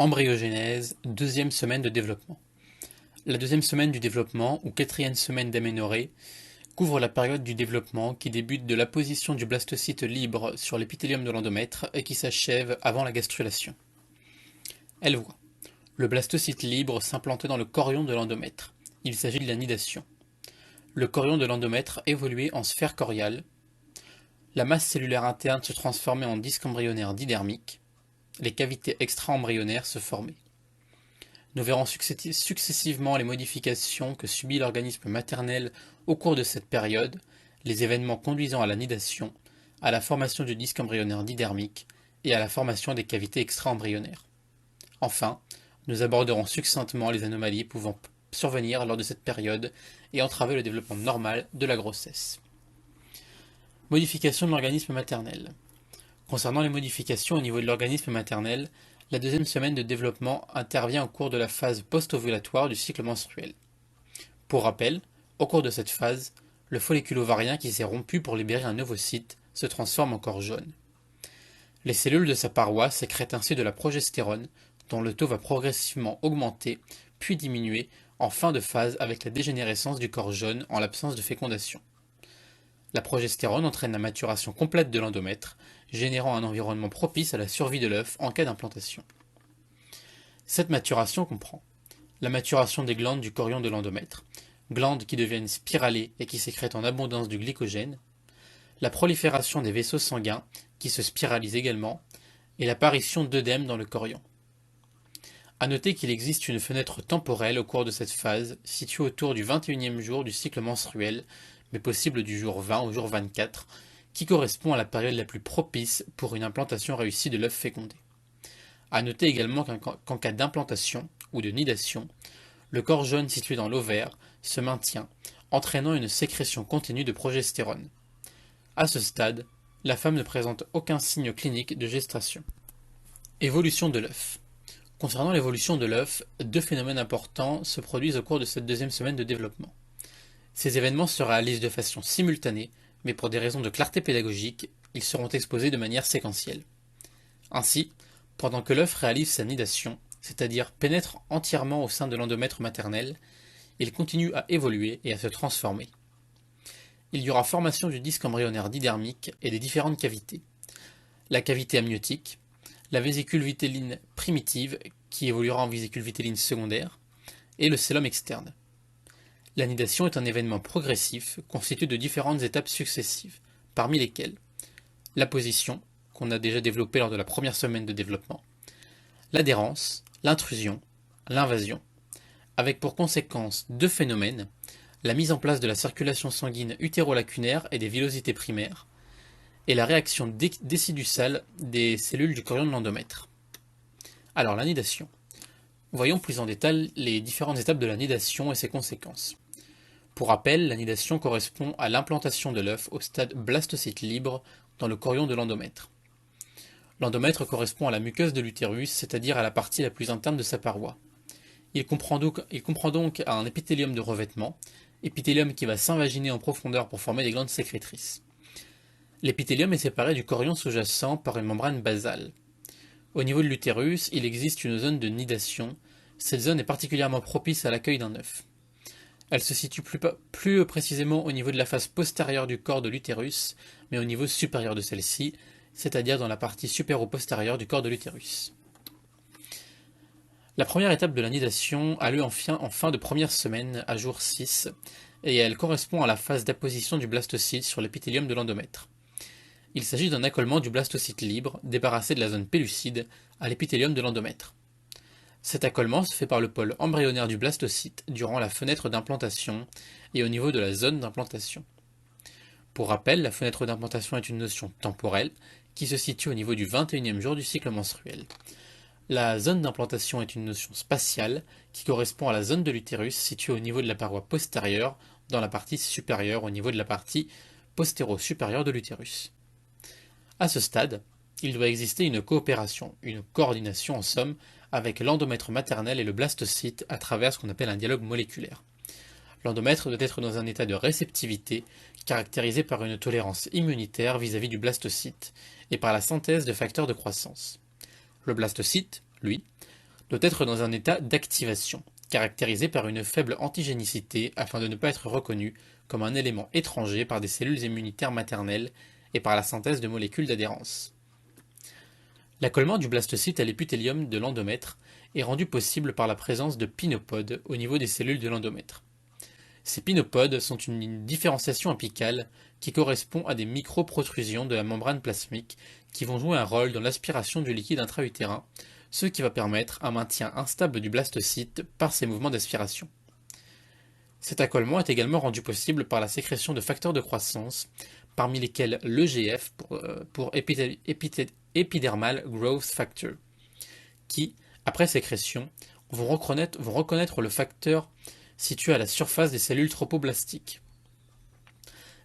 Embryogénèse, deuxième semaine de développement. La deuxième semaine du développement, ou quatrième semaine d'aménorrhée, couvre la période du développement qui débute de l'apposition du blastocyte libre sur l'épithélium de l'endomètre et qui s'achève avant la gastrulation. Elle voit le blastocyte libre s'implanter dans le chorion de l'endomètre. Il s'agit de la nidation. Le chorion de l'endomètre évoluait en sphère choriale. La masse cellulaire interne se transformait en disque embryonnaire didermique. Les cavités extra-embryonnaires se formaient. Nous verrons successivement les modifications que subit l'organisme maternel au cours de cette période, les événements conduisant à la nidation, à la formation du disque embryonnaire didermique et à la formation des cavités extra-embryonnaires. Enfin, nous aborderons succinctement les anomalies pouvant survenir lors de cette période et entraver le développement normal de la grossesse. Modification de l'organisme maternel. Concernant les modifications au niveau de l'organisme maternel, la deuxième semaine de développement intervient au cours de la phase post-ovulatoire du cycle menstruel. Pour rappel, au cours de cette phase, le follicule ovarien qui s'est rompu pour libérer un ovocyte se transforme en corps jaune. Les cellules de sa paroi sécrètent ainsi de la progestérone, dont le taux va progressivement augmenter, puis diminuer en fin de phase avec la dégénérescence du corps jaune en l'absence de fécondation. La progestérone entraîne la maturation complète de l'endomètre, générant un environnement propice à la survie de l'œuf en cas d'implantation. Cette maturation comprend la maturation des glandes du chorion de l'endomètre, glandes qui deviennent spiralées et qui sécrètent en abondance du glycogène, la prolifération des vaisseaux sanguins qui se spiralisent également, et l'apparition d'œdèmes dans le chorion. A noter qu'il existe une fenêtre temporelle au cours de cette phase, située autour du 21e jour du cycle menstruel, mais possible du jour 20 au jour 24, qui correspond à la période la plus propice pour une implantation réussie de l'œuf fécondé. A noter également qu'en cas d'implantation ou de nidation, le corps jaune situé dans l'ovaire se maintient, entraînant une sécrétion continue de progestérone. À ce stade, la femme ne présente aucun signe clinique de gestation. Évolution de l'œuf. Concernant l'évolution de l'œuf, deux phénomènes importants se produisent au cours de cette deuxième semaine de développement. Ces événements se réalisent de façon simultanée, mais pour des raisons de clarté pédagogique, ils seront exposés de manière séquentielle. Ainsi, pendant que l'œuf réalise sa nidation, c'est-à-dire pénètre entièrement au sein de l'endomètre maternel, il continue à évoluer et à se transformer. Il y aura formation du disque embryonnaire didermique et des différentes cavités. La cavité amniotique, la vésicule vitelline primitive qui évoluera en vésicule vitelline secondaire, et le cellum externe. La nidation est un événement progressif constitué de différentes étapes successives, parmi lesquelles la position, qu'on a déjà développée lors de la première semaine de développement, l'adhérence, l'intrusion, l'invasion, avec pour conséquence deux phénomènes, la mise en place de la circulation sanguine utérolacunaire et des villosités primaires, et la réaction décidussale des cellules du chorion de l'endomètre. Alors la nidation. Voyons plus en détail les différentes étapes de la nidation et ses conséquences. Pour rappel, la nidation correspond à l'implantation de l'œuf au stade blastocyte libre dans le chorion de l'endomètre. L'endomètre correspond à la muqueuse de l'utérus, c'est-à-dire à la partie la plus interne de sa paroi. Il comprend donc un épithélium de revêtement, épithélium qui va s'invaginer en profondeur pour former des glandes sécrétrices. L'épithélium est séparé du chorion sous-jacent par une membrane basale. Au niveau de l'utérus, il existe une zone de nidation. Cette zone est particulièrement propice à l'accueil d'un œuf. Elle se situe plus précisément au niveau de la face postérieure du corps de l'utérus, mais au niveau supérieur de celle-ci, c'est-à-dire dans la partie supéro-postérieure du corps de l'utérus. La première étape de la nidation a lieu en fin de première semaine, à jour 6, et elle correspond à la phase d'apposition du blastocyte sur l'épithélium de l'endomètre. Il s'agit d'un accolement du blastocyte libre, débarrassé de la zone pellucide, à l'épithélium de l'endomètre. Cet accolement se fait par le pôle embryonnaire du blastocyte durant la fenêtre d'implantation et au niveau de la zone d'implantation. Pour rappel, la fenêtre d'implantation est une notion temporelle qui se situe au niveau du 21e jour du cycle menstruel. La zone d'implantation est une notion spatiale qui correspond à la zone de l'utérus située au niveau de la paroi postérieure dans la partie supérieure au niveau de la partie postéro-supérieure de l'utérus. À ce stade, il doit exister une coopération, une coordination en somme, avec l'endomètre maternel et le blastocyte à travers ce qu'on appelle un dialogue moléculaire. L'endomètre doit être dans un état de réceptivité, caractérisé par une tolérance immunitaire vis-à-vis du blastocyte, et par la synthèse de facteurs de croissance. Le blastocyte, lui, doit être dans un état d'activation, caractérisé par une faible antigénicité afin de ne pas être reconnu comme un élément étranger par des cellules immunitaires maternelles et par la synthèse de molécules d'adhérence. L'accollement du blastocyte à l'épithélium de l'endomètre est rendu possible par la présence de pinopodes au niveau des cellules de l'endomètre. Ces pinopodes sont une différenciation apicale qui correspond à des micro-protrusions de la membrane plasmique qui vont jouer un rôle dans l'aspiration du liquide intra-utérin, ce qui va permettre un maintien instable du blastocyte par ces mouvements d'aspiration. Cet accollement est également rendu possible par la sécrétion de facteurs de croissance, parmi lesquels l'EGF pour Epidermal Growth Factor, qui, après sécrétion, vont reconnaître le facteur situé à la surface des cellules tropoblastiques.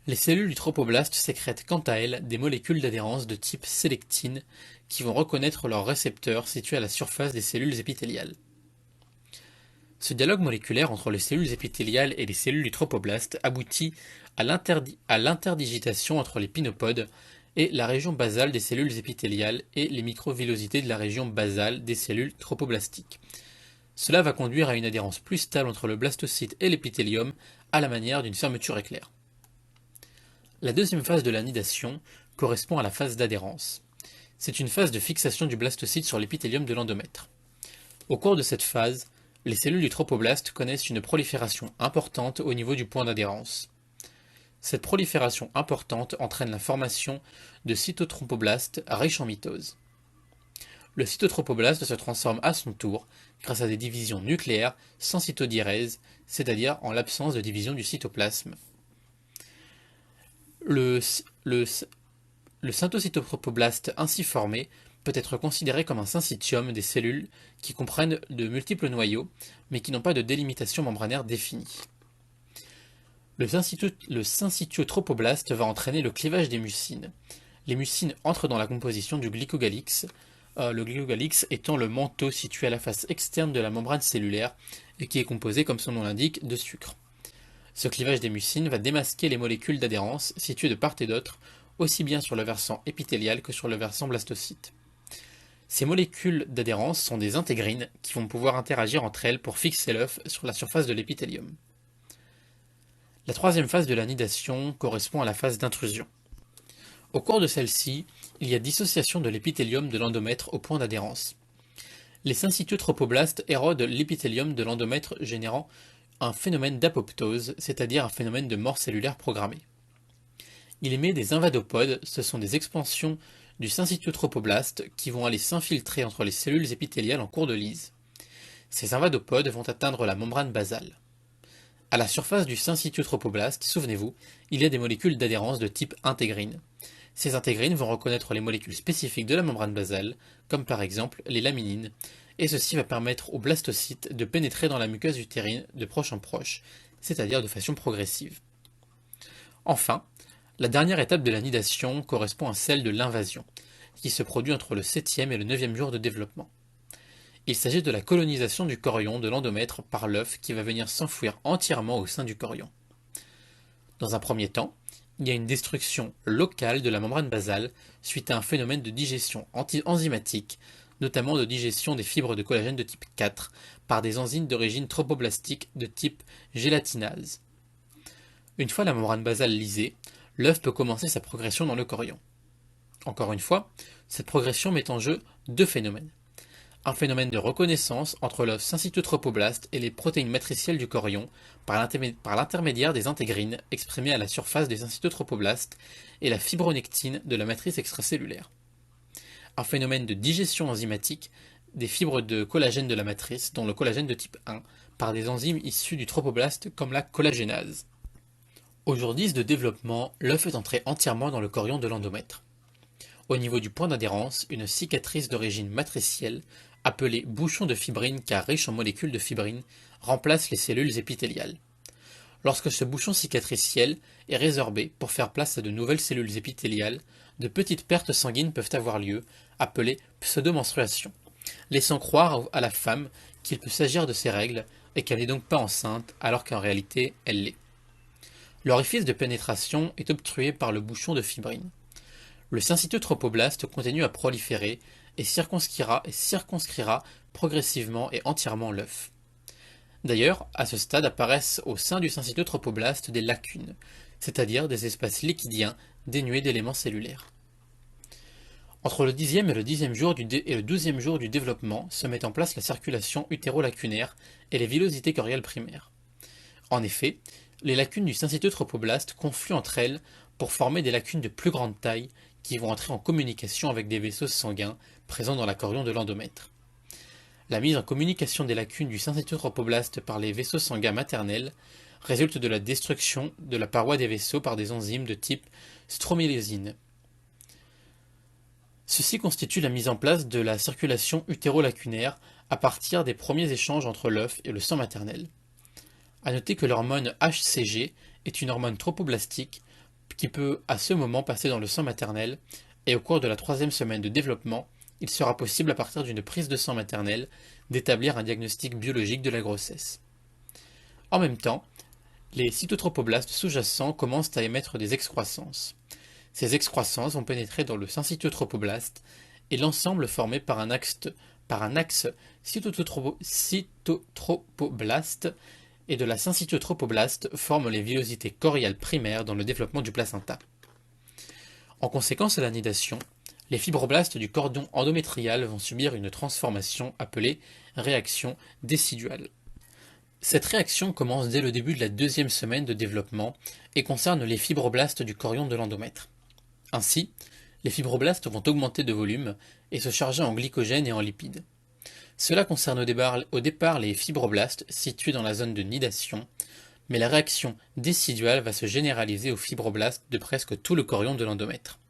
Les cellules du tropoblaste sécrètent quant à elles des molécules d'adhérence de type sélectine qui vont reconnaître leurs récepteurs situés à la surface des cellules épithéliales. Ce dialogue moléculaire entre les cellules épithéliales et les cellules du tropoblaste aboutit à l'interdigitation entre les pinopodes et la région basale des cellules épithéliales et les microvillosités de la région basale des cellules tropoblastiques. Cela va conduire à une adhérence plus stable entre le blastocyte et l'épithélium à la manière d'une fermeture éclair. La deuxième phase de la nidation correspond à la phase d'adhérence. C'est une phase de fixation du blastocyte sur l'épithélium de l'endomètre. Au cours de cette phase, les cellules du tropoblaste connaissent une prolifération importante au niveau du point d'adhérence. Cette prolifération importante entraîne la formation de cytotropoblastes riches en mitose. Le cytotropoblaste se transforme à son tour grâce à des divisions nucléaires sans cytodiérèse, c'est-à-dire en l'absence de division du cytoplasme. Le syntocytotropoblaste ainsi formé peut être considéré comme un syncytium des cellules qui comprennent de multiples noyaux, mais qui n'ont pas de délimitation membranaire définie. Le syncytiotropoblaste va entraîner le clivage des mucines. Les mucines entrent dans la composition du glycogalix, le glycogalix étant le manteau situé à la face externe de la membrane cellulaire et qui est composé, comme son nom l'indique, de sucre. Ce clivage des mucines va démasquer les molécules d'adhérence situées de part et d'autre, aussi bien sur le versant épithélial que sur le versant blastocyte. Ces molécules d'adhérence sont des intégrines qui vont pouvoir interagir entre elles pour fixer l'œuf sur la surface de l'épithélium. La troisième phase de la nidation correspond à la phase d'intrusion. Au cours de celle-ci, il y a dissociation de l'épithélium de l'endomètre au point d'adhérence. Les syncytiotropoblastes érodent l'épithélium de l'endomètre générant un phénomène d'apoptose, c'est-à-dire un phénomène de mort cellulaire programmée. Il émet des invadopodes, ce sont des expansions du syncytiotropoblaste qui vont aller s'infiltrer entre les cellules épithéliales en cours de lyse. Ces invadopodes vont atteindre la membrane basale. À la surface du syncytiotropoblaste, souvenez-vous, il y a des molécules d'adhérence de type intégrine. Ces intégrines vont reconnaître les molécules spécifiques de la membrane basale, comme par exemple les laminines, et ceci va permettre au blastocyte de pénétrer dans la muqueuse utérine de proche en proche, c'est-à-dire de façon progressive. Enfin, la dernière étape de la nidation correspond à celle de l'invasion, qui se produit entre le 7e et le 9e jour de développement. Il s'agit de la colonisation du chorion de l'endomètre par l'œuf qui va venir s'enfouir entièrement au sein du chorion. Dans un premier temps, il y a une destruction locale de la membrane basale suite à un phénomène de digestion enzymatique, notamment de digestion des fibres de collagène de type 4 par des enzymes d'origine tropoblastique de type gélatinase. Une fois la membrane basale lysée, l'œuf peut commencer sa progression dans le chorion. Encore une fois, cette progression met en jeu deux phénomènes. Un phénomène de reconnaissance entre l'œuf syncytiotropoblaste et les protéines matricielles du chorion par l'intermédiaire des intégrines exprimées à la surface des syncytiotropoblastes et la fibronectine de la matrice extracellulaire. Un phénomène de digestion enzymatique des fibres de collagène de la matrice, dont le collagène de type 1, par des enzymes issues du tropoblaste comme la collagénase. Au jour 10 de développement, l'œuf est entré entièrement dans le chorion de l'endomètre. Au niveau du point d'adhérence, une cicatrice d'origine matricielle, appelée bouchon de fibrine car riche en molécules de fibrine, remplace les cellules épithéliales. Lorsque ce bouchon cicatriciel est résorbé pour faire place à de nouvelles cellules épithéliales, de petites pertes sanguines peuvent avoir lieu, appelées pseudomenstruations, laissant croire à la femme qu'il peut s'agir de ses règles et qu'elle n'est donc pas enceinte alors qu'en réalité elle l'est. L'orifice de pénétration est obstrué par le bouchon de fibrine. Le syncytiotropoblaste continue à proliférer et circonscrira progressivement et entièrement l'œuf. D'ailleurs, à ce stade apparaissent au sein du syncytotropoblaste des lacunes, c'est-à-dire des espaces liquidiens dénués d'éléments cellulaires. Entre le 10e et le 12e jour du développement se met en place la circulation utérolacunaire et les villosités choriales primaires. En effet, les lacunes du syncytotropoblaste confluent entre elles pour former des lacunes de plus grande taille qui vont entrer en communication avec des vaisseaux sanguins présents dans la chorion de l'endomètre. La mise en communication des lacunes du syncytotropoblaste par les vaisseaux sanguins maternels résulte de la destruction de la paroi des vaisseaux par des enzymes de type stromylésine. Ceci constitue la mise en place de la circulation utérolacunaire à partir des premiers échanges entre l'œuf et le sang maternel. A noter que l'hormone HCG est une hormone tropoblastique qui peut à ce moment passer dans le sang maternel, et au cours de la 3e semaine de développement, il sera possible à partir d'une prise de sang maternelle d'établir un diagnostic biologique de la grossesse. En même temps, les cytotropoblastes sous-jacents commencent à émettre des excroissances. Ces excroissances vont pénétrer dans le syncytotropoblaste et l'ensemble formé par un axe cytotropoblaste et de la syncytotropoblaste forme les villosités choriales primaires dans le développement du placenta. En conséquence à la nidation, les fibroblastes du cordon endométrial vont subir une transformation appelée réaction déciduale. Cette réaction commence dès le début de la 2e semaine de développement et concerne les fibroblastes du chorion de l'endomètre. Ainsi, les fibroblastes vont augmenter de volume et se charger en glycogène et en lipides. Cela concerne au départ les fibroblastes situés dans la zone de nidation, mais la réaction déciduale va se généraliser aux fibroblastes de presque tout le chorion de l'endomètre.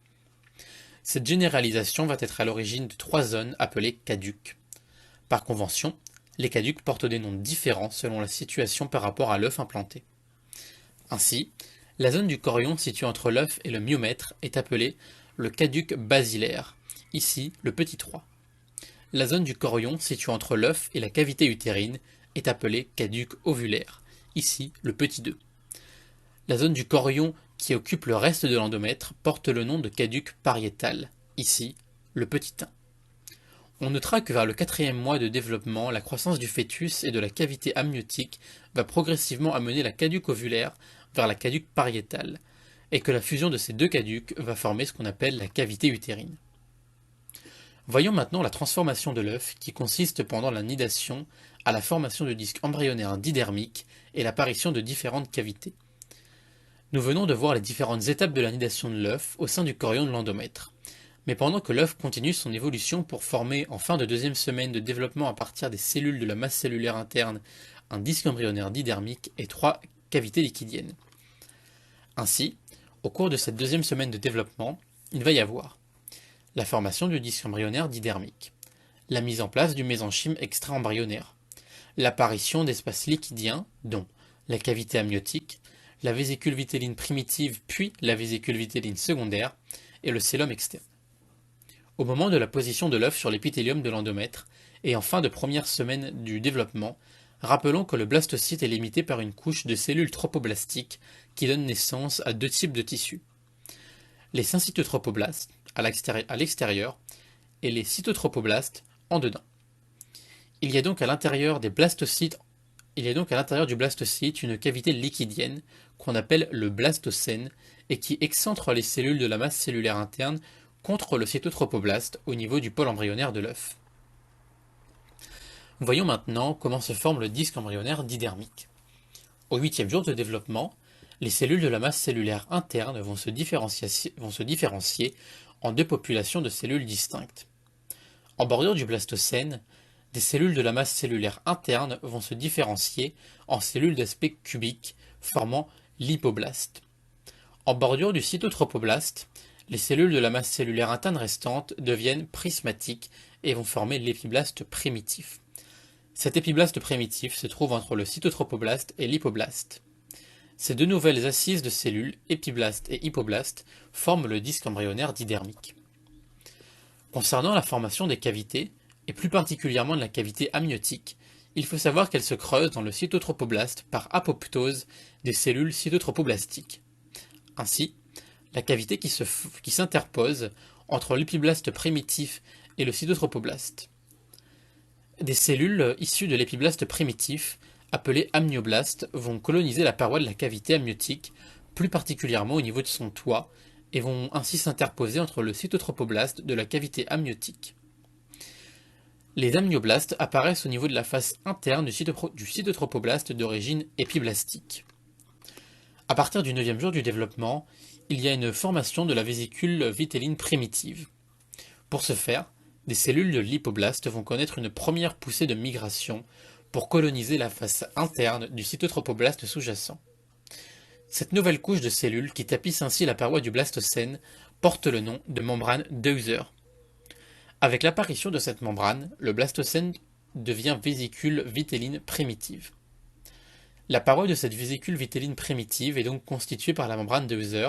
Cette généralisation va être à l'origine de 3 zones appelées caducs. Par convention, les caducs portent des noms différents selon la situation par rapport à l'œuf implanté. Ainsi, la zone du chorion située entre l'œuf et le myomètre est appelée le caduc basilaire, ici le petit 3. La zone du chorion située entre l'œuf et la cavité utérine est appelée caduc ovulaire, ici le petit 2. La zone du chorion qui occupe le reste de l'endomètre porte le nom de caduc pariétal, ici le petit 1. On notera que vers le 4e mois de développement, la croissance du fœtus et de la cavité amniotique va progressivement amener la caduc ovulaire vers la caduc pariétale, et que la fusion de ces deux caducs va former ce qu'on appelle la cavité utérine. Voyons maintenant la transformation de l'œuf qui consiste pendant la nidation à la formation de disques embryonnaires didermiques et l'apparition de différentes cavités. Nous venons de voir les différentes étapes de la nidation de l'œuf au sein du chorion de l'endomètre. Mais pendant que l'œuf continue son évolution pour former en fin de 2e semaine de développement à partir des cellules de la masse cellulaire interne un disque embryonnaire didermique et 3 cavités liquidiennes. Ainsi, au cours de cette 2e semaine de développement, il va y avoir la formation du disque embryonnaire didermique, la mise en place du mésenchyme extra-embryonnaire, l'apparition d'espaces liquidiens, dont la cavité amniotique, la vésicule vitelline primitive puis la vésicule vitelline secondaire et le cellum externe. Au moment de la position de l'œuf sur l'épithélium de l'endomètre et en fin de 1re semaine du développement, rappelons que le blastocyte est limité par une couche de cellules tropoblastiques qui donnent naissance à 2 types de tissus. Les syncytotropoblastes à l'extérieur et les cytotropoblastes en dedans. Il y a donc à l'intérieur du blastocyte une cavité liquidienne qu'on appelle le blastocène et qui excentre les cellules de la masse cellulaire interne contre le cytotropoblaste au niveau du pôle embryonnaire de l'œuf. Voyons maintenant comment se forme le disque embryonnaire didermique. Au 8e jour de développement, les cellules de la masse cellulaire interne vont se différencier en 2 populations de cellules distinctes. En bordure du blastocène, des cellules de la masse cellulaire interne vont se différencier en cellules d'aspect cubique, formant l'hypoblaste. En bordure du cytotropoblaste, les cellules de la masse cellulaire interne restante deviennent prismatiques et vont former l'épiblaste primitif. Cet épiblaste primitif se trouve entre le cytotropoblaste et l'hypoblaste. Ces 2 nouvelles assises de cellules, épiblaste et hypoblaste, forment le disque embryonnaire didermique. Concernant la formation des cavités, et plus particulièrement de la cavité amniotique, il faut savoir qu'elle se creuse dans le cytotropoblaste par apoptose des cellules cytotropoblastiques. Ainsi, la cavité qui s'interpose entre l'épiblaste primitif et le cytotropoblaste. Des cellules issues de l'épiblaste primitif, appelées amnioblastes, vont coloniser la paroi de la cavité amniotique, plus particulièrement au niveau de son toit, et vont ainsi s'interposer entre le cytotropoblaste de la cavité amniotique. Les amnioblastes apparaissent au niveau de la face interne du cytotropoblaste d'origine épiblastique. À partir du 9e jour du développement, il y a une formation de la vésicule vitéline primitive. Pour ce faire, des cellules de l'hypoblaste vont connaître une première poussée de migration pour coloniser la face interne du cytotropoblaste sous-jacent. Cette nouvelle couche de cellules qui tapisse ainsi la paroi du blastocène porte le nom de membrane d'Hauser. Avec l'apparition de cette membrane, le blastocène devient vésicule vitéline primitive. La paroi de cette vésicule vitéline primitive est donc constituée par la membrane d'Hauser,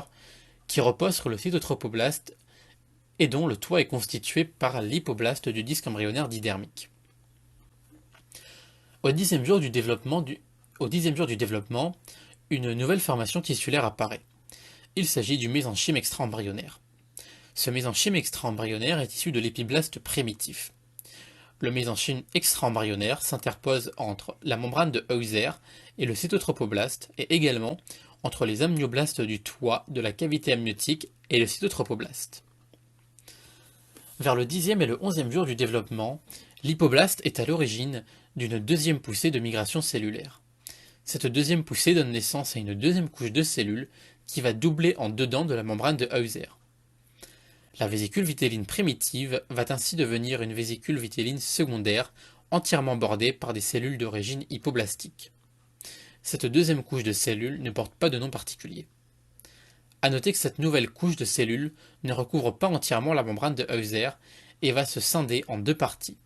qui repose sur le cytotropoblaste et dont le toit est constitué par l'hypoblaste du disque embryonnaire didermique. Au 10e jour du développement, une nouvelle formation tissulaire apparaît. Il s'agit du mésenchyme extra-embryonnaire. Ce mésenchyme extra-embryonnaire est issu de l'épiblaste primitif. Le mésenchyme extra-embryonnaire s'interpose entre la membrane de Hauser et le cytotropoblaste, et également entre les amnioblastes du toit de la cavité amniotique et le cytotropoblaste. Vers le 10e et le 11e jour du développement, l'hypoblaste est à l'origine d'une deuxième poussée de migration cellulaire. Cette deuxième poussée donne naissance à une deuxième couche de cellules qui va doubler en dedans de la membrane de Hauser. La vésicule vitéline primitive va ainsi devenir une vésicule vitéline secondaire entièrement bordée par des cellules d'origine hypoblastique. Cette deuxième couche de cellules ne porte pas de nom particulier. A noter que cette nouvelle couche de cellules ne recouvre pas entièrement la membrane de Hauser et va se scinder en deux parties.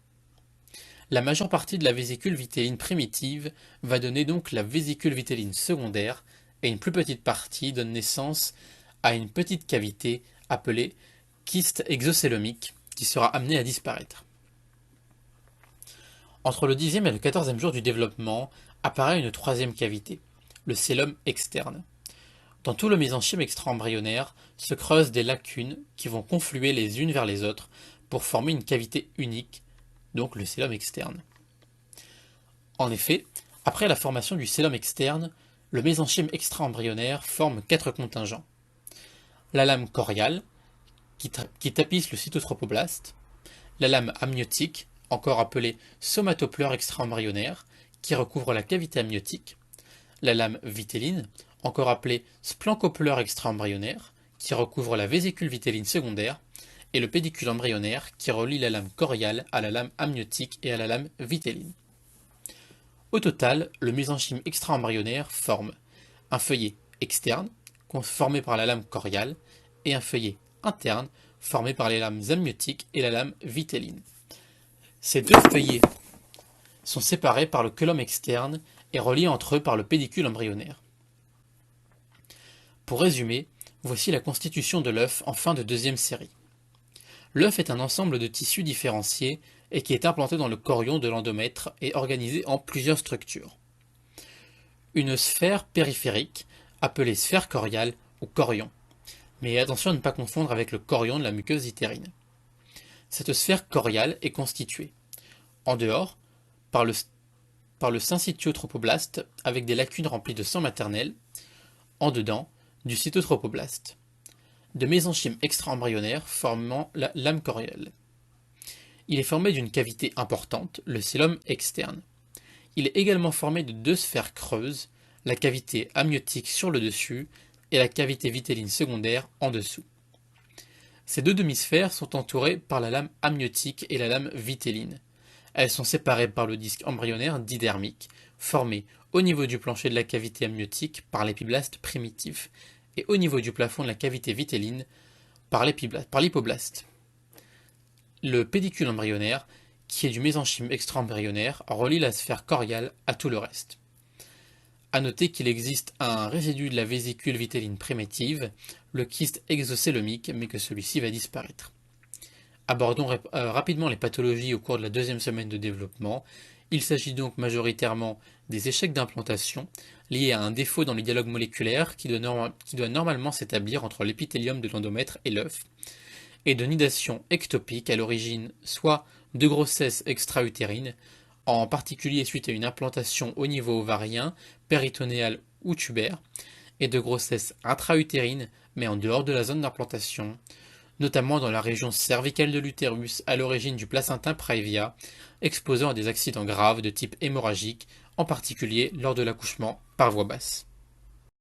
La majeure partie de la vésicule vitéline primitive va donner donc la vésicule vitéline secondaire et une plus petite partie donne naissance à une petite cavité appelée kyste exocélomique qui sera amenée à disparaître. Entre le 10e et le 14e jour du développement apparaît une troisième cavité, le cellum externe. Dans tout le mésenchyme extra-embryonnaire se creusent des lacunes qui vont confluer les unes vers les autres pour former une cavité unique, donc le cellum externe. En effet, après la formation du cellum externe, le mésenchyme extra-embryonnaire forme 4 contingents. La lame choriale, qui tapisse le cytotropoblaste, la lame amniotique, encore appelée somatopleure extra-embryonnaire, qui recouvre la cavité amniotique, la lame vitéline, encore appelée splanchopleure extra-embryonnaire, qui recouvre la vésicule vitéline secondaire, et le pédicule embryonnaire, qui relie la lame choriale à la lame amniotique et à la lame vitéline. Au total, le mésenchyme extra-embryonnaire forme un feuillet externe, formé par la lame choriale, et un feuillet interne, formé par les lames amniotiques et la lame vitéline. Ces deux feuillets sont séparés par le chœlum externe et reliés entre eux par le pédicule embryonnaire. Pour résumer, voici la constitution de l'œuf en fin de deuxième série. L'œuf est un ensemble de tissus différenciés et qui est implanté dans le chorion de l'endomètre et organisé en plusieurs structures. Une sphère périphérique, appelée sphère choriale ou chorion. Mais attention à ne pas confondre avec le chorion de la muqueuse utérine. Cette sphère choriale est constituée, en dehors, par le syncytiotropoblaste avec des lacunes remplies de sang maternel, en dedans, du cytotropoblaste, de mésenchyme extra-embryonnaire formant la lame choriale. Il est formé d'une cavité importante, le cellum externe. Il est également formé de deux sphères creuses, la cavité amniotique sur le dessus et la cavité vitéline secondaire en dessous. Ces deux demi-sphères sont entourées par la lame amniotique et la lame vitéline. Elles sont séparées par le disque embryonnaire didermique, formé au niveau du plancher de la cavité amniotique par l'épiblaste primitif et au niveau du plafond de la cavité vitéline par l'hypoblaste. Le pédicule embryonnaire, qui est du mésenchyme extra-embryonnaire, relie la sphère choriale à tout le reste. A noter qu'il existe un résidu de la vésicule vitéline primitive, le kyste exocélomique, mais que celui-ci va disparaître. Abordons rapidement les pathologies au cours de la deuxième semaine de développement. Il s'agit donc majoritairement des échecs d'implantation liés à un défaut dans les dialogues moléculaires qui doit normalement s'établir entre l'épithélium de l'endomètre et l'œuf, et de nidation ectopique à l'origine soit de grossesse extra-utérine, en particulier suite à une implantation au niveau ovarien, péritonéal ou tubaire, et de grossesse intra-utérine mais en dehors de la zone d'implantation, notamment dans la région cervicale de l'utérus à l'origine du placenta praevia, exposant à des accidents graves de type hémorragique, en particulier lors de l'accouchement par voie basse.